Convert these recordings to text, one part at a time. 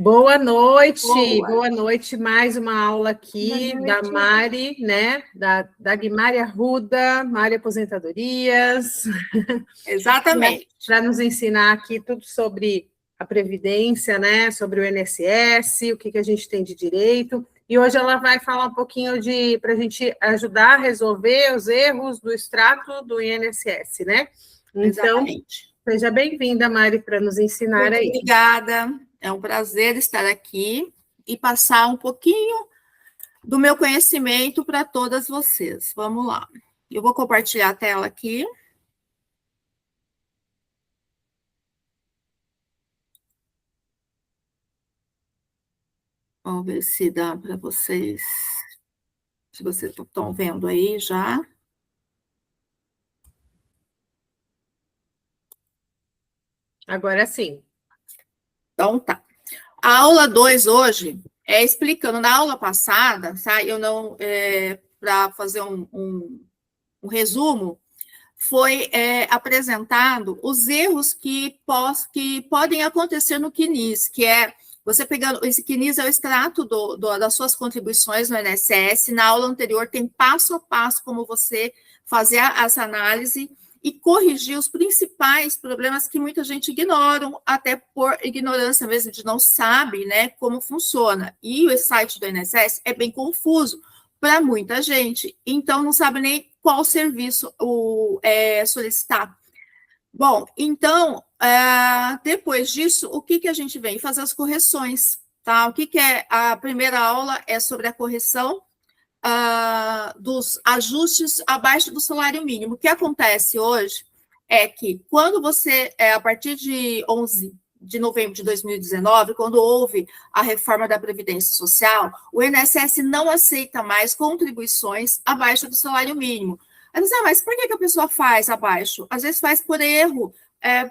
Boa noite. Mais uma aula aqui da Mari, né? Da Guimarães Arruda, Mari Aposentadorias. Exatamente. Para nos ensinar aqui tudo sobre a Previdência, né? Sobre o INSS, o que a gente tem de direito. E hoje ela vai falar um pouquinho para a gente ajudar a resolver os erros do extrato do INSS, né? Então, exatamente. Seja bem-vinda, Mari, para nos ensinar Muito aí. Obrigada. É um prazer estar aqui e passar um pouquinho do meu conhecimento para todas vocês. Vamos lá. Eu vou compartilhar a tela aqui. Vamos ver se dá para vocês. Se vocês estão vendo aí já. Agora sim. Então tá. A aula 2 hoje é explicando. Na aula passada, tá? Eu não. Para fazer um resumo, foi apresentado os erros que podem acontecer no CNIS, que é você pegando. Esse CNIS é o extrato das suas contribuições no INSS. Na aula anterior tem passo a passo como você fazer essa análise e corrigir os principais problemas que muita gente ignora, até por ignorância mesmo, de não sabe, né, como funciona. E o site do INSS é bem confuso para muita gente, então não sabe nem qual serviço solicitar. Bom, então, depois disso, o que a gente vem? Fazer as correções, tá? O que é? A primeira aula é sobre a correção dos ajustes abaixo do salário mínimo. O que acontece hoje é que quando você, a partir de 11 de novembro de 2019, quando houve a reforma da Previdência Social, o INSS não aceita mais contribuições abaixo do salário mínimo. Mas por que a pessoa faz abaixo? Às vezes faz por erro.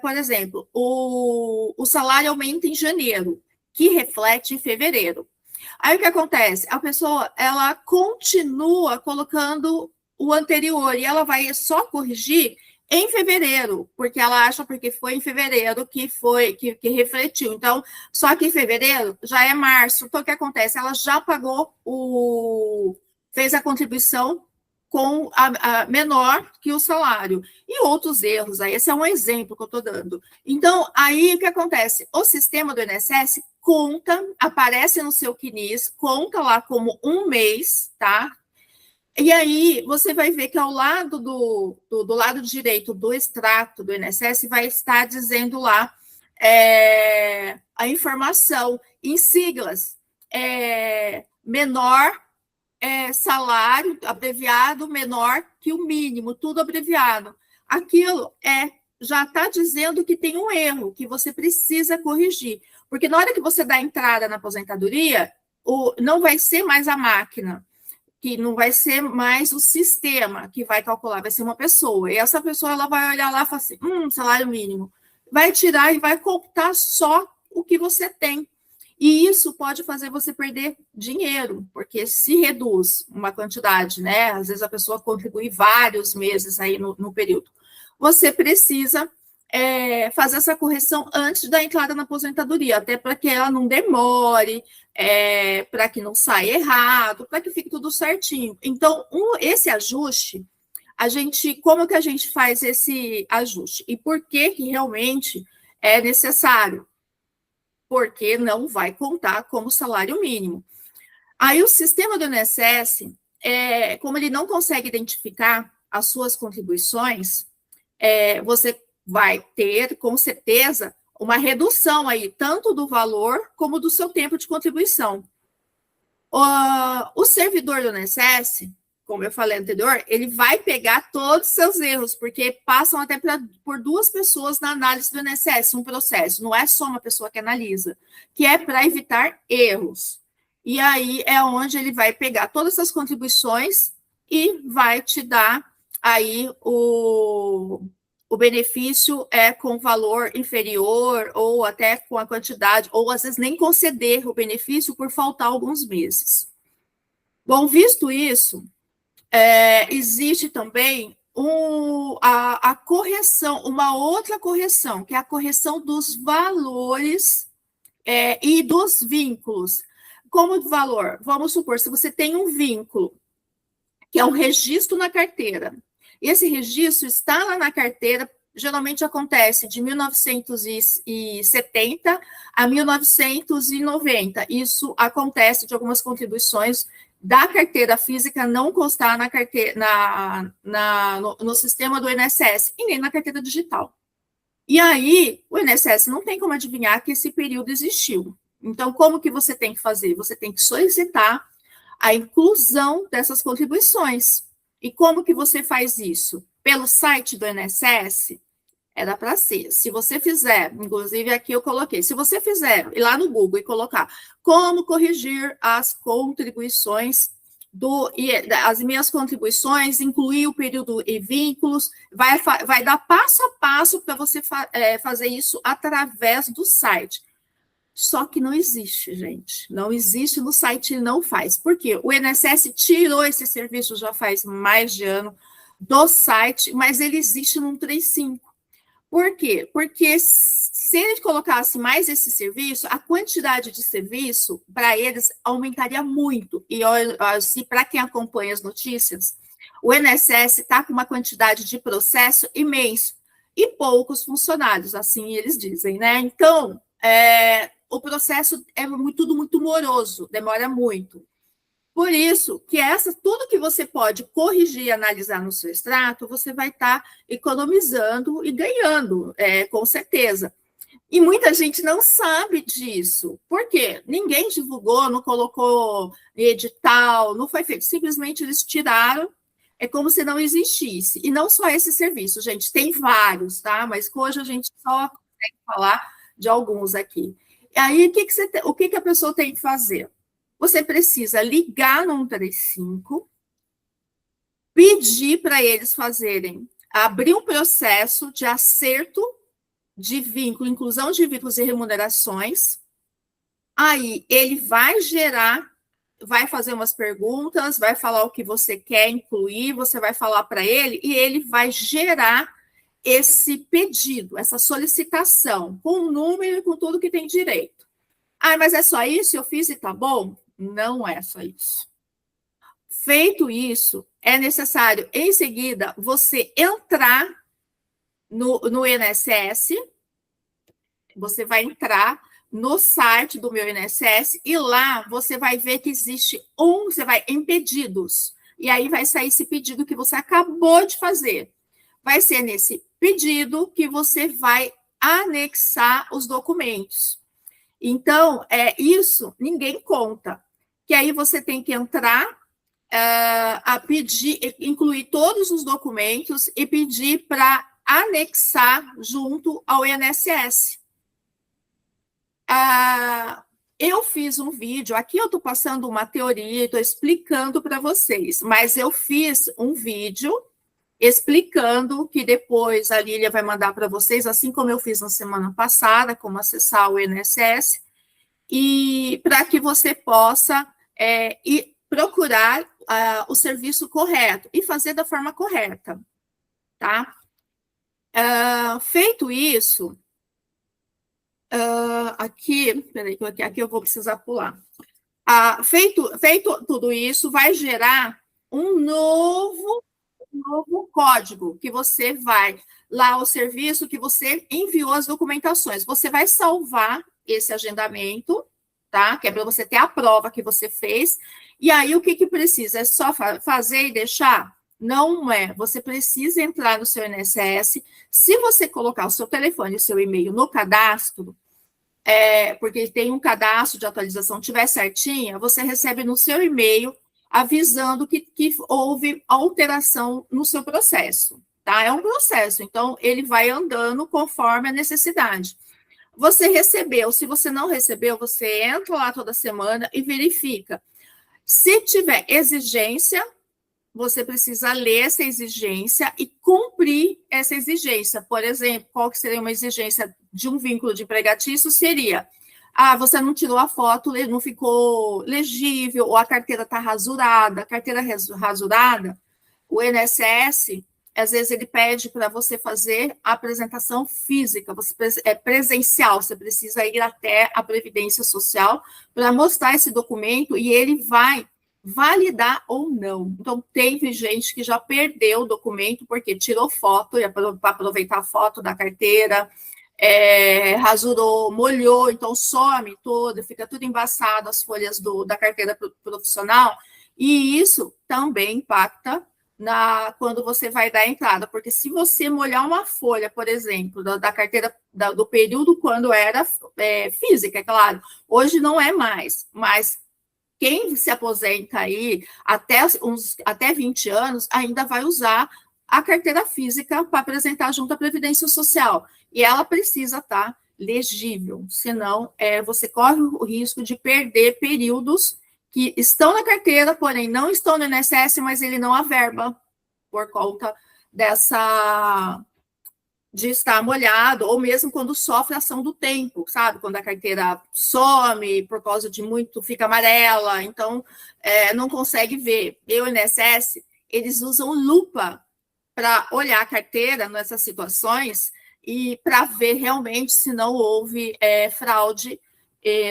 Por exemplo, o salário aumenta em janeiro, que reflete em fevereiro. Aí o que acontece? A pessoa, ela continua colocando o anterior e ela vai só corrigir em fevereiro, porque ela acha porque foi em fevereiro que refletiu. Então, só que em fevereiro já é março. Então, o que acontece? Ela já pagou fez a contribuição com a menor que o salário. E outros erros, aí esse é um exemplo que eu estou dando. Então, aí o que acontece? O sistema do INSS conta, aparece no seu CNIS, conta lá como um mês, tá? E aí você vai ver que ao lado do lado direito do extrato do INSS vai estar dizendo lá a informação em siglas, menor salário abreviado menor que o mínimo, tudo abreviado. Aquilo já está dizendo que tem um erro, que você precisa corrigir. Porque na hora que você dá entrada na aposentadoria, não vai ser mais a máquina, que não vai ser mais o sistema que vai calcular, vai ser uma pessoa. E essa pessoa ela vai olhar lá e falar assim, salário mínimo. Vai tirar e vai computar só o que você tem. E isso pode fazer você perder dinheiro, porque se reduz uma quantidade, né? Às vezes a pessoa contribui vários meses aí no período. Você precisa fazer essa correção antes da entrada na aposentadoria, até para que ela não demore, para que não saia errado, para que fique tudo certinho. Então, esse ajuste, como que a gente faz esse ajuste? E por que realmente é necessário? Porque não vai contar como salário mínimo. Aí o sistema do INSS, como ele não consegue identificar as suas contribuições, você vai ter, com certeza, uma redução aí, tanto do valor como do seu tempo de contribuição. O servidor do INSS, como eu falei anterior, ele vai pegar todos os seus erros, porque passam até por duas pessoas na análise do INSS, um processo, não é só uma pessoa que analisa, que é para evitar erros. E aí é onde ele vai pegar todas essas contribuições e vai te dar aí o benefício com valor inferior, ou até com a quantidade, ou às vezes nem conceder o benefício por faltar alguns meses. Bom, visto isso, existe também a correção, uma outra correção, que é a correção dos valores E dos vínculos, como de valor? Vamos supor, se você tem um vínculo, que é um registro na carteira, e esse registro está lá na carteira, geralmente acontece de 1970 a 1990. Isso acontece de algumas contribuições da carteira física não constar na carteira, no sistema do INSS e nem na carteira digital. E aí, o INSS não tem como adivinhar que esse período existiu. Então, como que você tem que fazer? Você tem que solicitar a inclusão dessas contribuições. E como que você faz isso? Pelo site do INSS? Era para ser. Se você fizer, inclusive aqui eu coloquei, se você fizer, ir lá no Google e colocar como corrigir as contribuições as minhas contribuições, incluir o período e vínculos, vai dar passo a passo para você fazer isso através do site. Só que não existe, gente. Não existe no site, não faz. Por quê? O INSS tirou esse serviço já faz mais de ano do site, mas ele existe no 135. Por quê? Porque se ele colocasse mais esse serviço, a quantidade de serviço para eles aumentaria muito. E se para quem acompanha as notícias, o INSS está com uma quantidade de processo imenso e poucos funcionários, assim eles dizem, né? Então, o processo é tudo muito moroso, demora muito. Por isso, que tudo que você pode corrigir e analisar no seu extrato, você vai estar economizando e ganhando, com certeza. E muita gente não sabe disso. Por quê? Ninguém divulgou, não colocou edital, não foi feito. Simplesmente eles tiraram, é como se não existisse. E não só esse serviço, gente, tem vários, tá? Mas hoje a gente só consegue falar de alguns aqui. E aí, o que a pessoa tem que fazer? Você precisa ligar no 135, pedir para eles abrir um processo de acerto de vínculo, inclusão de vínculos e remunerações. Aí ele vai fazer umas perguntas, vai falar o que você quer incluir, você vai falar para ele e ele vai gerar esse pedido, essa solicitação, com o número e com tudo que tem direito. Mas é só isso? Eu fiz e tá bom? Não é só isso. Feito isso, é necessário, em seguida, você entrar no INSS, você vai entrar no site do meu INSS e lá você vai ver que existe você vai em pedidos, e aí vai sair esse pedido que você acabou de fazer. Vai ser nesse pedido que você vai anexar os documentos. Então, isso ninguém conta. Que aí você tem que entrar, a pedir, incluir todos os documentos e pedir para anexar junto ao INSS. Eu fiz um vídeo, aqui eu estou passando uma teoria, estou explicando para vocês, mas eu fiz um vídeo explicando que depois a Lília vai mandar para vocês, assim como eu fiz na semana passada, como acessar o INSS, e para que você possa ir procurar o serviço correto e fazer da forma correta, tá? Feito isso, aqui eu vou precisar pular. Feito tudo isso, vai gerar um novo código que você vai lá o serviço que você enviou as documentações. Você vai salvar esse agendamento, tá? Que é para você ter a prova que você fez. E aí, o que precisa? É só fazer e deixar? Não é. Você precisa entrar no seu INSS. Se você colocar o seu telefone e o seu e-mail no cadastro, porque tem um cadastro de atualização, tiver certinha, você recebe no seu e-mail avisando que houve alteração no seu processo, tá? É um processo, então ele vai andando conforme a necessidade. Você recebeu, se você não recebeu, você entra lá toda semana e verifica. Se tiver exigência, você precisa ler essa exigência e cumprir essa exigência. Por exemplo, qual que seria uma exigência de um vínculo de empregatício? Seria, você não tirou a foto, não ficou legível, ou a carteira está rasurada. A carteira rasurada, o INSS, às vezes ele pede para você fazer a apresentação física, é presencial, você precisa ir até a Previdência Social para mostrar esse documento e ele vai validar ou não. Então, teve gente que já perdeu o documento porque tirou foto, para aproveitar a foto da carteira, rasurou, molhou, então some todo, fica tudo embaçado, as folhas da carteira profissional, e isso também impacta quando você vai dar entrada, porque se você molhar uma folha, por exemplo, da carteira do período quando era física, é claro, hoje não é mais, mas quem se aposenta aí até 20 anos ainda vai usar a carteira física para apresentar junto à Previdência Social. E ela precisa estar legível, senão você corre o risco de perder períodos que estão na carteira, porém não estão no INSS, mas ele não averba por conta de estar molhado, ou mesmo quando sofre ação do tempo, sabe? Quando a carteira some, por causa de muito, fica amarela, então não consegue ver. E o INSS, eles usam lupa para olhar a carteira nessas situações e para ver realmente se não houve fraude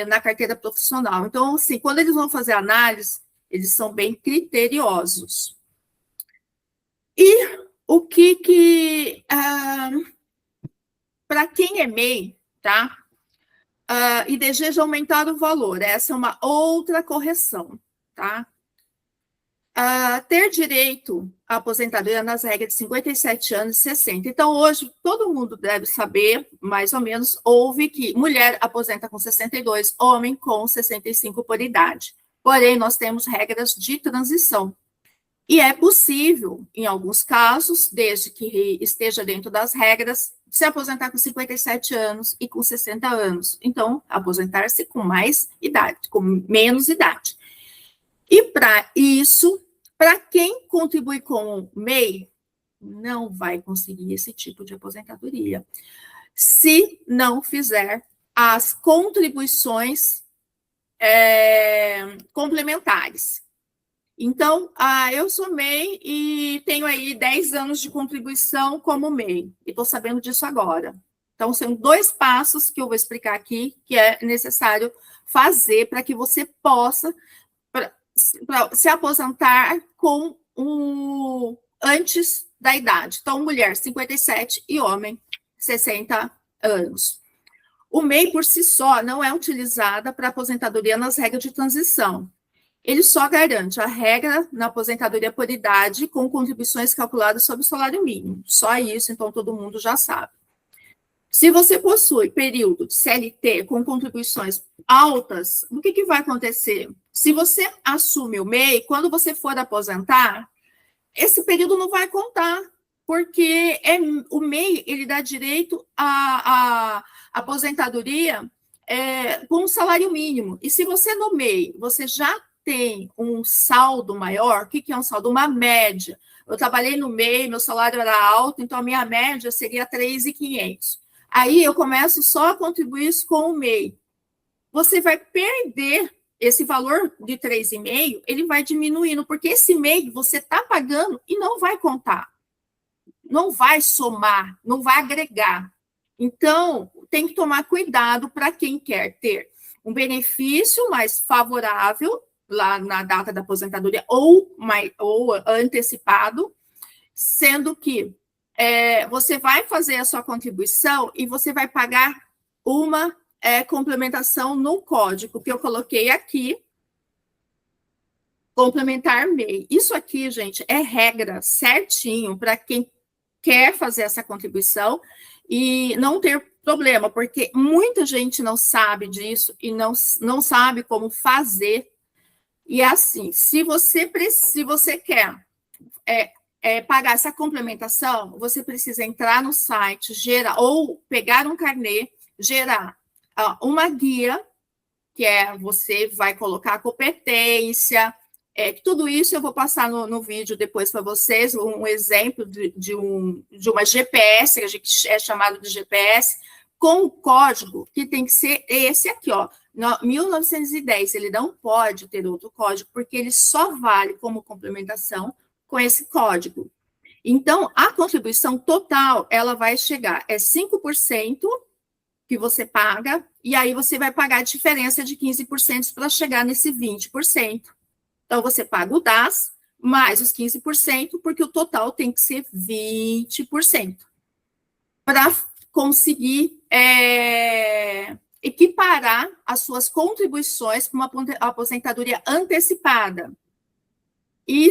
na carteira profissional. Então, assim, quando eles vão fazer análise, eles são bem criteriosos. E o que para quem é MEI, tá? E deseja aumentar o valor, essa é uma outra correção, tá? Ter direito à aposentadoria nas regras de 57 anos e 60. Então, hoje, todo mundo deve saber, mais ou menos, houve que mulher aposenta com 62, homem com 65 por idade. Porém, nós temos regras de transição. E é possível, em alguns casos, desde que esteja dentro das regras, se aposentar com 57 anos e com 60 anos. Então, aposentar-se com mais idade, com menos idade. E para isso, para quem contribui com o MEI, não vai conseguir esse tipo de aposentadoria, se não fizer as contribuições complementares. Então, eu sou MEI e tenho aí 10 anos de contribuição como MEI, e estou sabendo disso agora. Então, são 2 passos que eu vou explicar aqui, que é necessário fazer para que você possa se aposentar antes da idade. Então, mulher, 57 e homem, 60 anos. O MEI, por si só, não é utilizada para aposentadoria nas regras de transição. Ele só garante a regra na aposentadoria por idade com contribuições calculadas sobre o salário mínimo. Só isso, então todo mundo já sabe. Se você possui período de CLT com contribuições altas, o que vai acontecer? Se você assume o MEI, quando você for aposentar, esse período não vai contar, porque o MEI ele dá direito à aposentadoria com um salário mínimo. E se você no MEI, você já tem um saldo maior, o que é um saldo? Uma média. Eu trabalhei no MEI, meu salário era alto, então a minha média seria 3.500. Aí eu começo só a contribuir com o MEI. Você vai perder esse valor de 3,5, ele vai diminuindo, porque esse MEI você está pagando e não vai contar. Não vai somar, não vai agregar. Então, tem que tomar cuidado para quem quer ter um benefício mais favorável lá na data da aposentadoria ou antecipado, sendo que você vai fazer a sua contribuição e você vai pagar uma complementação no código que eu coloquei aqui, complementar MEI. Isso aqui, gente, é regra certinho para quem quer fazer essa contribuição e não ter problema, porque muita gente não sabe disso e não sabe como fazer. E assim, se você quer pagar essa complementação, você precisa entrar no site, ou pegar um carnê, gerar uma guia, que você vai colocar a competência, tudo isso eu vou passar no vídeo depois para vocês, um exemplo de uma GPS, que a gente é chamado de GPS, com o código que tem que ser esse aqui, ó, 1910, ele não pode ter outro código, porque ele só vale como complementação com esse código. Então, a contribuição total, ela vai chegar, 5% que você paga, e aí você vai pagar a diferença de 15% para chegar nesse 20%. Então, você paga o DAS mais os 15%, porque o total tem que ser 20%, para conseguir equiparar as suas contribuições para uma aposentadoria antecipada. E,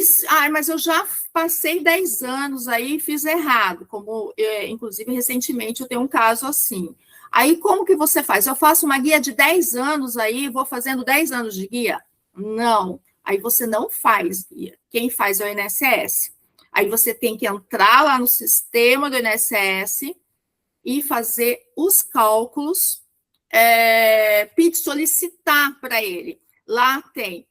mas eu já passei 10 anos aí e fiz errado, como, inclusive, recentemente eu tenho um caso assim. Aí, como que você faz? Eu faço uma guia de 10 anos aí, vou fazendo 10 anos de guia? Não. Aí você não faz guia. Quem faz é o INSS. Aí você tem que entrar lá no sistema do INSS e fazer os cálculos, solicitar para ele. Lá tem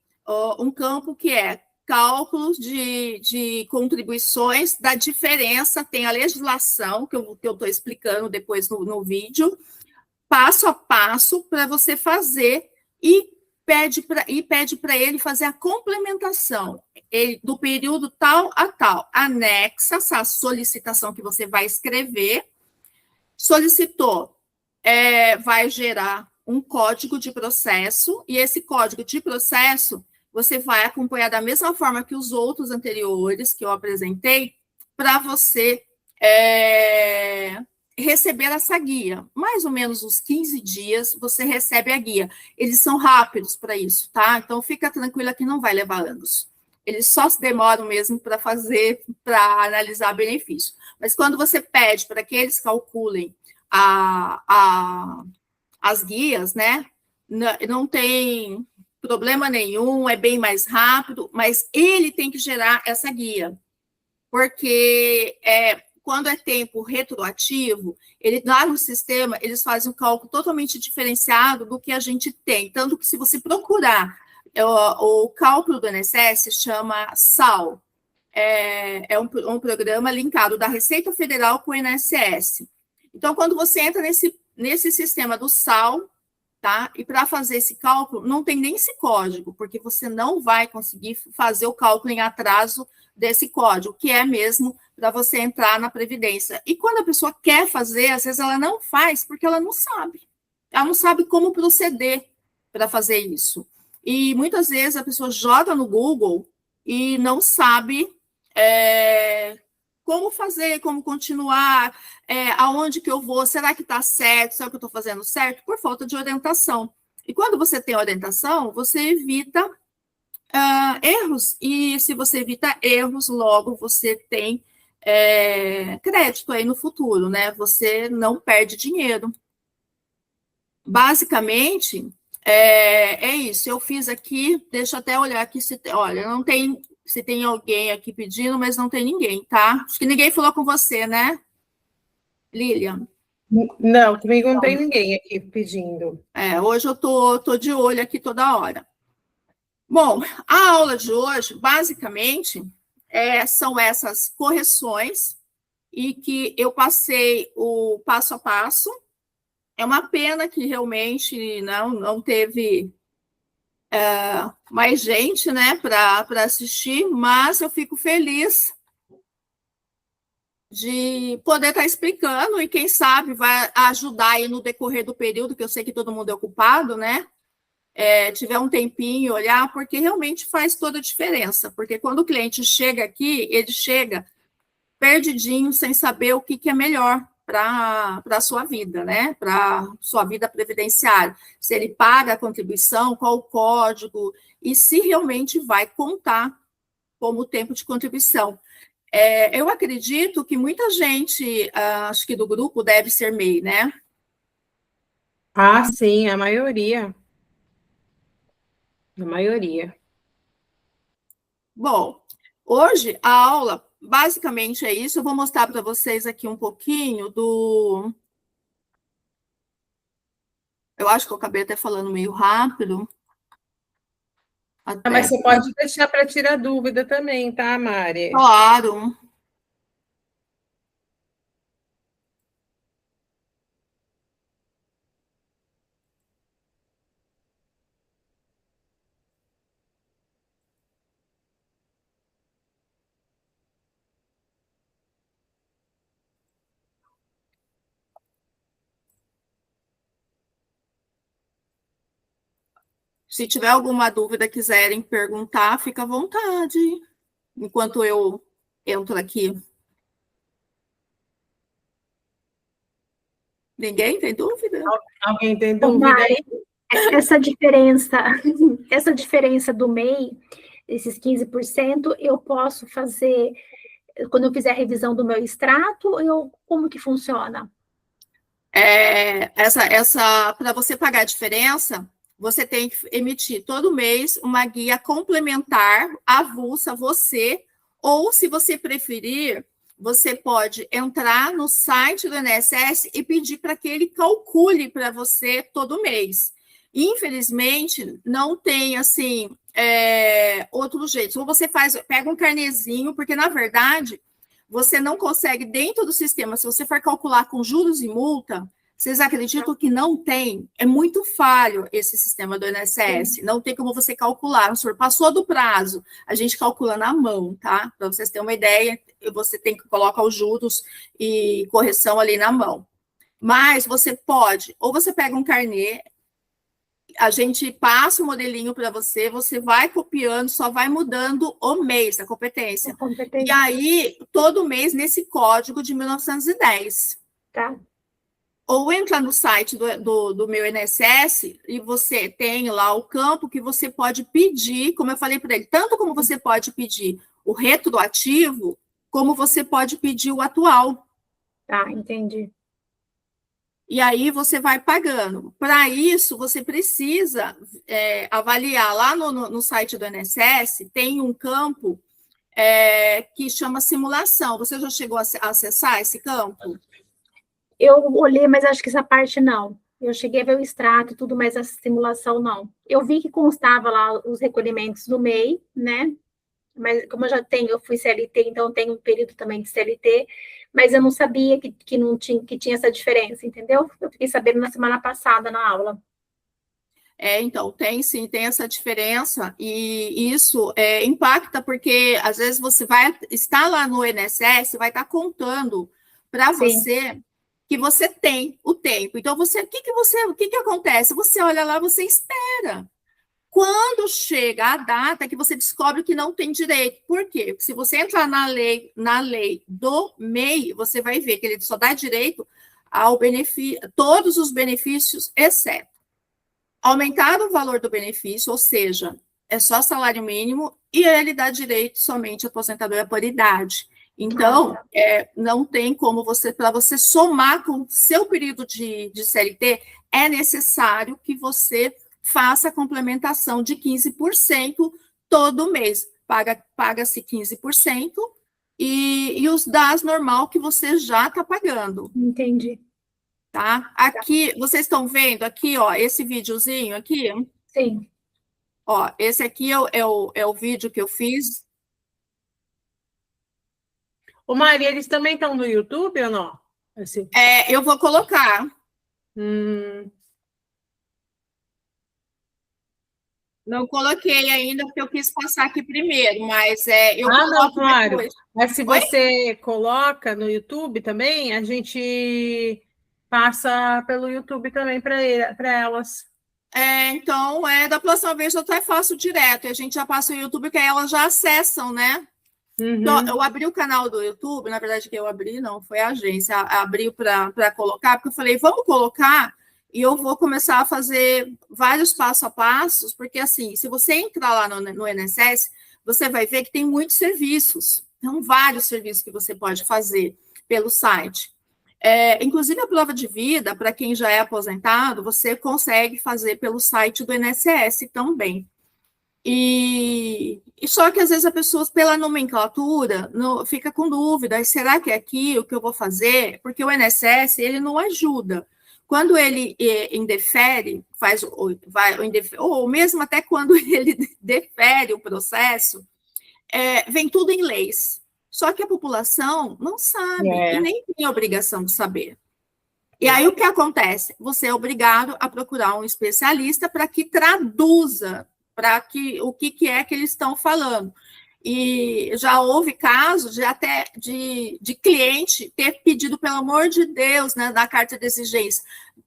um campo que é cálculos de contribuições da diferença, tem a legislação, que eu estou explicando depois no vídeo, passo a passo para você fazer, e pede para ele fazer a complementação do período tal a tal. Anexa essa solicitação que você vai escrever. Solicitou, vai gerar um código de processo, e esse código de processo você vai acompanhar da mesma forma que os outros anteriores que eu apresentei, para você receber essa guia. Mais ou menos uns 15 dias você recebe a guia. Eles são rápidos para isso, tá? Então fica tranquila que não vai levar anos. Eles só se demoram mesmo para fazer, para analisar benefício. Mas quando você pede para que eles calculem as guias, né? Não tem problema nenhum, é bem mais rápido, mas ele tem que gerar essa guia, porque quando é tempo retroativo, lá no sistema, eles fazem um cálculo totalmente diferenciado do que a gente tem, tanto que se você procurar o cálculo do INSS, chama SAL, um programa linkado da Receita Federal com o INSS. Então, quando você entra nesse sistema do SAL, tá? E para fazer esse cálculo, não tem nem esse código, porque você não vai conseguir fazer o cálculo em atraso desse código, que é mesmo para você entrar na Previdência. E quando a pessoa quer fazer, às vezes ela não faz, porque ela não sabe. Ela não sabe como proceder para fazer isso. E muitas vezes a pessoa joga no Google e não sabe como fazer, como continuar, aonde que eu vou, será que está certo, será que eu estou fazendo certo? Por falta de orientação. E quando você tem orientação, você evita erros, e se você evita erros, logo você tem crédito aí no futuro, né? Você não perde dinheiro. Basicamente, isso. Eu fiz aqui, deixa eu até olhar aqui se tem, olha, não tem, se tem alguém aqui pedindo, mas não tem ninguém, tá? Acho que ninguém falou com você, né, Lilian? Não, comigo não tem ninguém aqui pedindo. Hoje eu tô de olho aqui toda hora. Bom, a aula de hoje, basicamente, são essas correções, e que eu passei o passo a passo. É uma pena que realmente não teve mais gente, né, para assistir, mas eu fico feliz de poder estar explicando, e quem sabe vai ajudar aí no decorrer do período, que eu sei que todo mundo é ocupado, né? Tiver um tempinho, olhar, porque realmente faz toda a diferença. Porque quando o cliente chega aqui, ele chega perdidinho, sem saber o que é melhor para a sua vida, né? Para a sua vida previdenciária. Se ele paga a contribuição, qual o código, e se realmente vai contar como tempo de contribuição. Eu acredito que muita gente, acho que do grupo, deve ser MEI, né? Ah, sim, a maioria. A maioria. Bom, hoje a aula basicamente é isso. Eu vou mostrar para vocês aqui um pouquinho do. Eu acho que eu acabei até falando meio rápido. Mas Até. você pode deixar para tirar dúvida também, tá, Mari? Claro. Se tiver alguma dúvida, quiserem perguntar, fica à vontade, enquanto eu entro aqui. Ninguém tem dúvida? Alguém tem Ô, dúvida Mari, aí? essa diferença, essa diferença do MEI, esses 15%, eu posso fazer quando eu fizer a revisão do meu extrato, como que funciona? Para você pagar a diferença, você tem que emitir todo mês uma guia complementar, avulsa você, ou se você preferir, você pode entrar no site do INSS e pedir para que ele calcule para você todo mês. Infelizmente, não tem assim outro jeito. Ou você pega um carnezinho, porque na verdade você não consegue dentro do sistema. Se você for calcular com juros e multa, vocês acreditam que não tem? É muito falho esse sistema do INSS. Não tem como você calcular. O senhor passou do prazo, a gente calcula na mão, tá? Para vocês terem uma ideia, você tem que colocar os juros e correção ali na mão. Mas você pode, ou você pega um carnê, a gente passa o modelinho para você, você vai copiando, só vai mudando o mês da competência. E aí, todo mês, nesse código de 1910. Tá. Ou entra no site do meu INSS e você tem lá o campo que você pode pedir, como eu falei para ele, tanto como você pode pedir o retroativo, como você pode pedir o atual. Tá, entendi. E aí você vai pagando. Para isso, você precisa avaliar lá no site do INSS, tem um campo que chama simulação. Você já chegou a acessar esse campo? Eu olhei, mas acho que essa parte não. Eu cheguei a ver o extrato e tudo, mas a simulação não. Eu vi que constava lá os recolhimentos do MEI, né? Mas como eu fui CLT, então eu tenho um período também de CLT, mas eu não sabia que não tinha, que tinha essa diferença, entendeu? Eu fiquei sabendo na semana passada na aula. Então, tem sim, tem essa diferença, e isso impacta, porque às vezes você vai estar lá no INSS, vai estar contando para você que você tem o tempo. Então, o que acontece? Você olha lá, você espera. Quando chega a data que você descobre que não tem direito. Por quê? Porque se você entrar na lei do MEI, você vai ver que ele só dá direito ao benefício, todos os benefícios, exceto aumentar o valor do benefício, ou seja, é só salário mínimo, e ele dá direito somente à aposentadoria por idade. Então, não tem como para você somar com o seu período de CLT, é necessário que você faça a complementação de 15% todo mês. Paga-se 15% e os DAS normal que você já está pagando. Entendi. Tá? Aqui, vocês estão vendo aqui, ó, esse videozinho aqui? Sim. Ó, esse aqui é o vídeo que eu fiz. Ô, Maria, eles também estão no YouTube ou não? Assim. Eu vou colocar. Não coloquei ainda, porque eu quis passar aqui primeiro, mas eu coloco não, claro. depois. Mas se você coloca no YouTube também, a gente passa pelo YouTube também para elas. Então, da próxima vez eu até faço direto, e a gente já passa o YouTube, que aí elas já acessam, né? Então, eu abri o canal do YouTube, na verdade que eu abri, não, foi a agência, abriu para colocar, porque eu falei, vamos colocar, e eu vou começar a fazer vários passo a passos, porque assim, se você entrar lá no INSS, você vai ver que tem muitos serviços, então vários serviços que você pode fazer pelo site. Inclusive a prova de vida, para quem já é aposentado, você consegue fazer pelo site do INSS também. E só que às vezes a pessoa, pela nomenclatura, fica com dúvida, será que é aqui o que eu vou fazer? Porque o INSS, ele não ajuda. Quando ele indefere, ou mesmo até quando ele defere o processo, vem tudo em leis. Só que a população não sabe e nem tem obrigação de saber. E aí o que acontece? Você é obrigado a procurar um especialista para que traduza o que é que eles estão falando. E já houve casos de cliente ter pedido, pelo amor de Deus, né, da carta de exigência,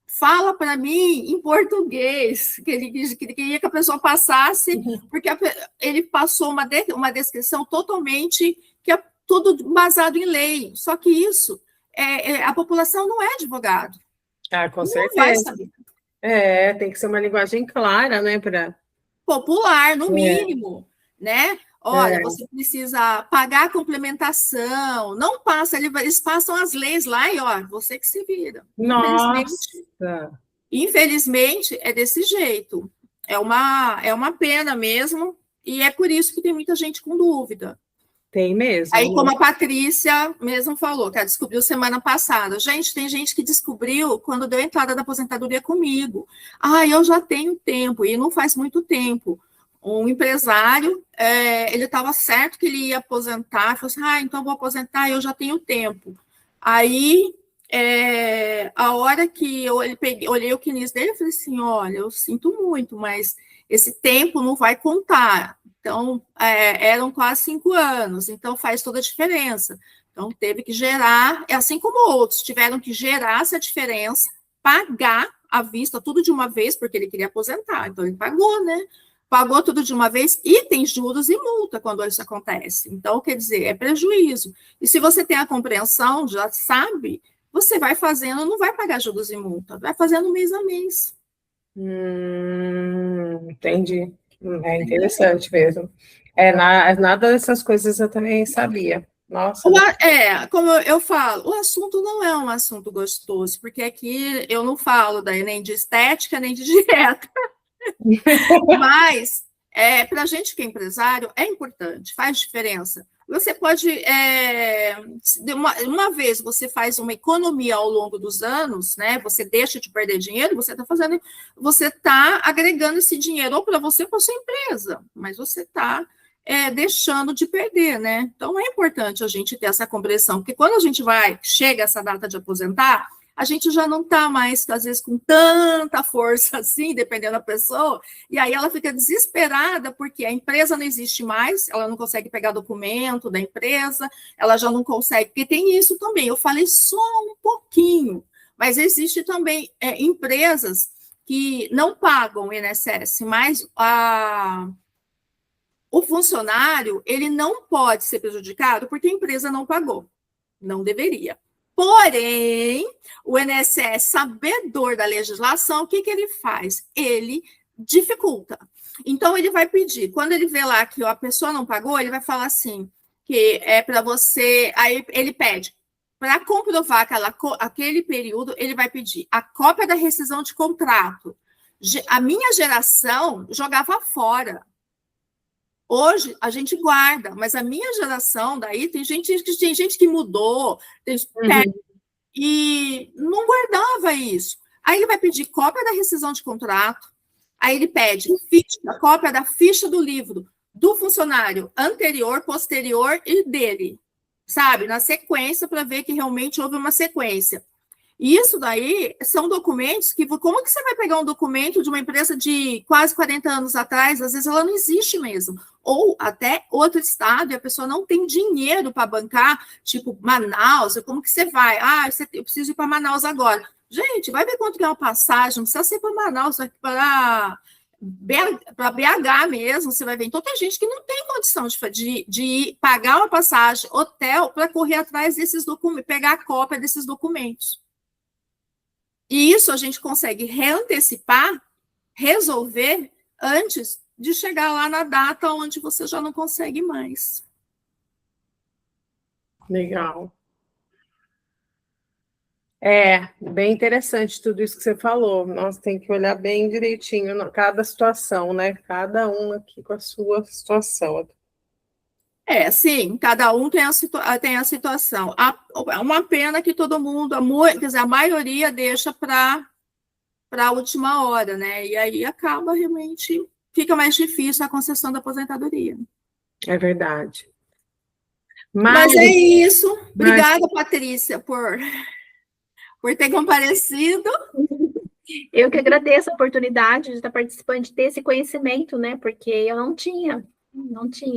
fala para mim em português, que ele queria que a pessoa passasse, porque ele passou uma descrição totalmente, que é tudo baseado em lei, só que isso, a população não é advogado. Ah, com não certeza. vai saber. Tem que ser uma linguagem clara, né, para... Popular, no mínimo, né? Olha, você precisa pagar a complementação, não passa, eles passam as leis lá e, ó, você que se vira. Infelizmente, é desse jeito. É uma pena mesmo, e é por isso que tem muita gente com dúvida. Tem mesmo. Aí, como a Patrícia mesmo falou, que ela descobriu semana passada. Gente, tem gente que descobriu quando deu a entrada da aposentadoria comigo. Ah, eu já tenho tempo, e não faz muito tempo. Um empresário, ele estava certo que ele ia aposentar, falou assim, então vou aposentar, eu já tenho tempo. Aí, a hora que eu olhei o CNIS dele, eu falei assim, olha, eu sinto muito, mas esse tempo não vai contar. Então, eram quase 5 anos, então faz toda a diferença. Então, teve que gerar, assim como outros, tiveram que gerar essa diferença, pagar à vista tudo de uma vez, porque ele queria aposentar, então ele pagou, né? Pagou tudo de uma vez e tem juros e multa quando isso acontece. Então, quer dizer, é prejuízo. E se você tem a compreensão, já sabe, você vai fazendo, não vai pagar juros e multa, vai fazendo mês a mês. Entendi. É interessante mesmo. Nada dessas coisas eu também sabia. Nossa. Como eu falo, o assunto não é um assunto gostoso, porque aqui eu não falo nem de estética, nem de dieta. Mas, para a gente que é empresário, é importante, faz diferença. Você pode, uma vez você faz uma economia ao longo dos anos, né? Você deixa de perder dinheiro, você está agregando esse dinheiro ou para você ou para sua empresa, mas você está deixando de perder, né? Então é importante a gente ter essa compreensão, porque quando a gente chega essa data de aposentar, a gente já não está mais, às vezes, com tanta força assim, dependendo da pessoa, e aí ela fica desesperada, porque a empresa não existe mais, ela não consegue pegar documento da empresa, ela já não consegue, porque tem isso também, eu falei só um pouquinho, mas existe também empresas que não pagam o INSS, mas o funcionário, ele não pode ser prejudicado porque a empresa não pagou, não deveria. Porém, o INSS, sabedor da legislação, o que ele faz? Ele dificulta. Então, ele vai pedir, quando ele vê lá que a pessoa não pagou, ele vai falar assim, que é para você, aí ele pede, para comprovar aquele período, ele vai pedir a cópia da rescisão de contrato. A minha geração jogava fora. Hoje, a gente guarda, mas a minha geração, daí, tem gente que mudou, e não guardava isso. Aí ele vai pedir cópia da rescisão de contrato, aí ele pede cópia da ficha do livro do funcionário anterior, posterior e dele, sabe? Na sequência, para ver que realmente houve uma sequência. E isso daí são documentos que... Como que você vai pegar um documento de uma empresa de quase 40 anos atrás? Às vezes ela não existe mesmo. Ou até outro estado e a pessoa não tem dinheiro para bancar, tipo Manaus. Como que você vai? Eu preciso ir para Manaus agora. Gente, vai ver quanto que é uma passagem. Não precisa ser para Manaus, para BH mesmo. Você vai ver. Então, tem gente que não tem condição de pagar uma passagem, hotel, para correr atrás desses documentos, pegar a cópia desses documentos. E isso a gente consegue reantecipar, resolver antes de chegar lá na data onde você já não consegue mais. Legal. Bem interessante tudo isso que você falou. Nós tem que olhar bem direitinho cada situação, né? Cada um aqui com a sua situação. Sim, cada um tem a situação. É uma pena que todo mundo, quer dizer, a maioria deixa para a última hora, né? E aí acaba realmente, fica mais difícil a concessão da aposentadoria. É verdade. Mas é isso. Obrigada, Patrícia, por ter comparecido. Eu que agradeço a oportunidade de estar participando, de ter esse conhecimento, né? Porque eu não tinha.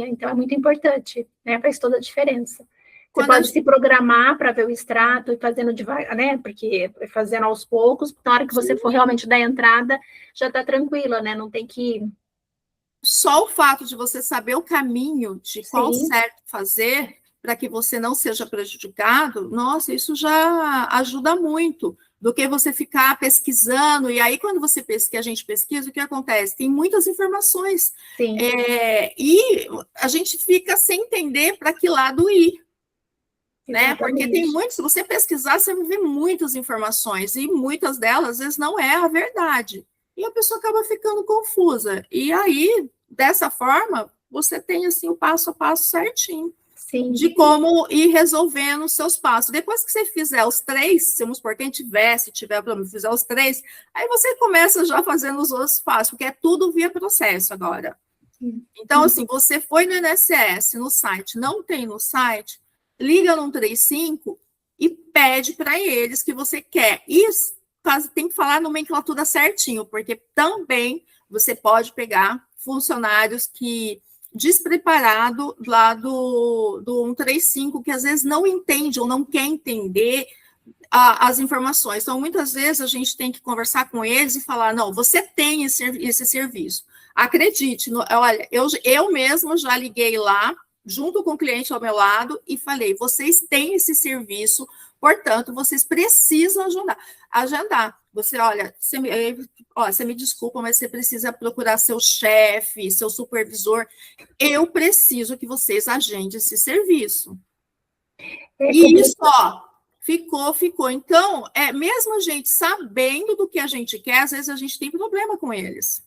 Então é muito importante, né? Faz toda a diferença. Você pode se programar para ver o extrato e fazendo devagar, né? Porque fazendo aos poucos, na hora que você for realmente dar entrada, já está tranquila, né? Não tem que... Só o fato de você saber o caminho de qual certo fazer para que você não seja prejudicado, nossa, isso já ajuda muito do que você ficar pesquisando. E aí, quando a gente pesquisa, o que acontece? Tem muitas informações. E a gente fica sem entender para que lado ir. Né? Porque tem muitos, se você pesquisar, você vai ver muitas informações, e muitas delas, às vezes, não é a verdade. E a pessoa acaba ficando confusa. E aí, dessa forma, você tem assim o passo a passo certinho. Sim. De como ir resolvendo os seus passos. Depois que você fizer os 3, vamos supor, quem tiver, se tiver problema, fizer os 3, aí você começa já fazendo os outros passos, porque é tudo via processo agora. Então, assim, você foi no INSS, no site, não tem no site, liga no 135 e pede para eles que você quer. E tem que falar a nomenclatura certinho, porque também você pode pegar funcionários que despreparado lá do 135, que às vezes não entende ou não quer entender as informações. Então, muitas vezes, a gente tem que conversar com eles e falar, não, você tem esse serviço. Acredite, olha, eu mesmo já liguei lá, junto com o cliente ao meu lado, e falei, vocês têm esse serviço, portanto, vocês precisam agendar. Você, olha, você me desculpa, mas você precisa procurar seu chefe, seu supervisor. Eu preciso que vocês agendem esse serviço. E isso, ficou. Então, mesmo a gente sabendo do que a gente quer, às vezes a gente tem problema com eles.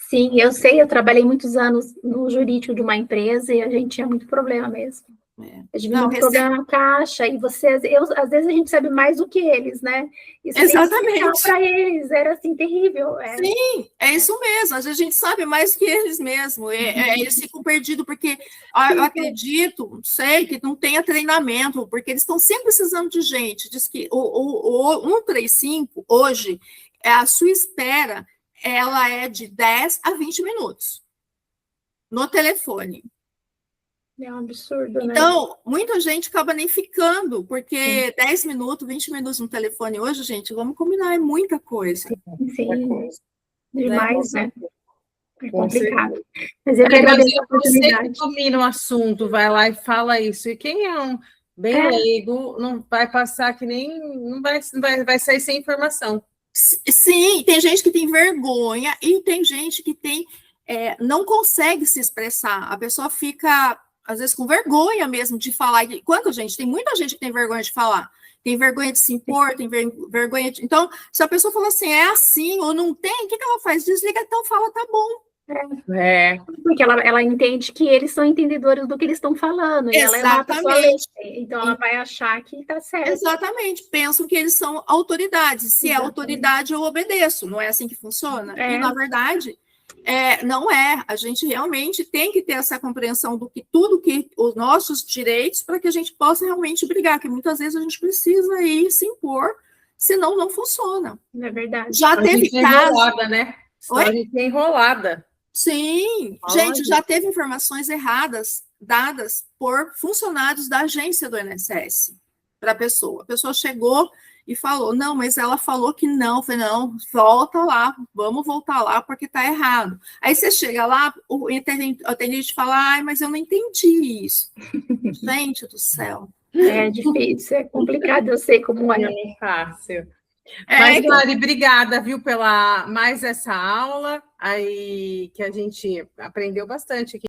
Sim, eu sei, eu trabalhei muitos anos no jurídico de uma empresa e a gente tinha muito problema mesmo. A gente muito problema na caixa, e às vezes a gente sabe mais do que eles, né? Isso exatamente. Para eles era assim, terrível. Sim, é isso mesmo. Às vezes a gente sabe mais que eles mesmo. Eles ficam perdidos, porque eu acredito, sei que não tenha treinamento, porque eles estão sempre precisando de gente. Diz que o 135, hoje, a sua espera, ela é de 10 a 20 minutos no telefone. É um absurdo, né? Então, muita gente acaba nem ficando, porque 10 minutos, 20 minutos no telefone hoje, gente, vamos combinar, é muita coisa. Sim, demais, né? É complicado. Mas eu quero agradecer a oportunidade. Você que domina o assunto, vai lá e fala isso. E quem é bem leigo, não vai passar que nem... Não vai sair sem informação. Sim, tem gente que tem vergonha e tem gente que não consegue se expressar. A pessoa fica... às vezes com vergonha mesmo de falar. Tem muita gente que tem vergonha de falar, tem vergonha de se impor, tem vergonha de... Então, se a pessoa fala assim, é assim, ou não tem, o que ela faz? Desliga, então fala, tá bom. Porque ela entende que eles são entendedores do que eles estão falando. Exatamente. Então, ela vai achar que está certo. Exatamente. Pensam que eles são autoridades. Se é autoridade, eu obedeço. Não é assim que funciona? E, na verdade... não é, a gente realmente tem que ter essa compreensão do que tudo que os nossos direitos, para que a gente possa realmente brigar, que muitas vezes a gente precisa ir se impor, senão não funciona. É verdade. Já teve casos... enrolada, né? A gente é enrolada. Sim, gente, já teve informações erradas dadas por funcionários da agência do INSS para a pessoa. A pessoa chegou e falou, não, mas ela falou que não. Eu falei, não, volta lá, vamos voltar lá, porque está errado. Aí você chega lá, o atendente fala, ai, mas eu não entendi isso. Gente do céu. É difícil, é complicado, eu sei como é. Não é fácil. Mas, Mari, obrigada, viu, pela mais essa aula, aí que a gente aprendeu bastante aqui.